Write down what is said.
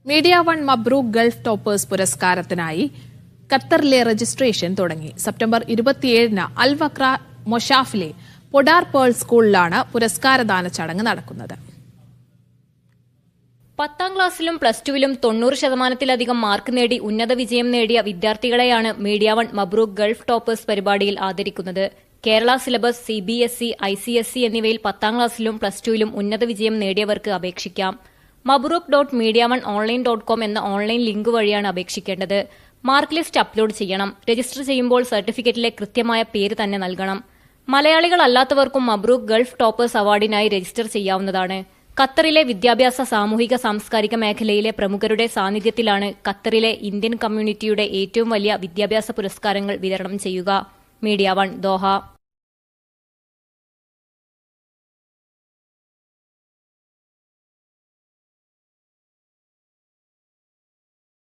Media one മബ്രൂക്ക് Gulf toppers പുരസ്കാരത്തിനായി ഖത്തറിലെ registration തുടങ്ങി. September 27-ന് അൽ വക്ര മൊഷാഫിലെ Podar pearl സ്കൂളിലാണ് പുരസ്കാരദാന ചടങ്ങ് നടക്കുന്നത്. 10ാം ക്ലാസ്സിലും പ്ലസ് ടുവിലും 90% മാർക്ക് നേടി ഉന്നത വിജയം നേടിയ വിദ്യാർത്ഥികളെയാണ് മീഡിയ വൺ മബ്രൂക്ക് ഗൾഫ് ടോപ്പേഴ്സ് പരിപാടിയിൽ ആദരിക്കുന്നത്. കേരള സിലബസ്, CBSE, ICSE എന്നിവയിൽ 10ാം ക്ലാസ്സിലും പ്ലസ് ടുവിലും ഉന്നത വിജയം നേടിയവർക്ക് അപേക്ഷിക്കാം. mabruk.mediaoneonline.com എന്ന ഓൺലൈൻ ലിങ്ക് വഴിയാണ് അപേക്ഷിക്കേണ്ടത്. മാർക്ക് ലിസ്റ്റ് അപ്ലോഡ് ചെയ്യണം. രജിസ്റ്റർ ചെയ്യുമ്പോൾ സർട്ടിഫിക്കറ്റിലെ കൃത്യമായ പേര് തന്നെ നൽകണം. മലയാളികളല്ലാത്തവർക്കും മബ്രൂക്ക് ഗൾഫ് ടോപ്പേഴ്സ് അവാർഡിനായി രജിസ്റ്റർ ചെയ്യാവുന്നതാണ്. ഖത്തറിലെ വിദ്യാഭ്യാസ, സാമൂഹിക, സാംസ്കാരിക മേഖലയിലെ പ്രമുഖരുടെ സാന്നിധ്യത്തിലാണ് ഖത്തറിലെ ഇന്ത്യൻ കമ്മ്യൂണിറ്റിയുടെ ഏറ്റവും വലിയ വിദ്യാഭ്യാസ പുരസ്കാരങ്ങൾ വിതരണം ചെയ്യുക. Media one, Doha.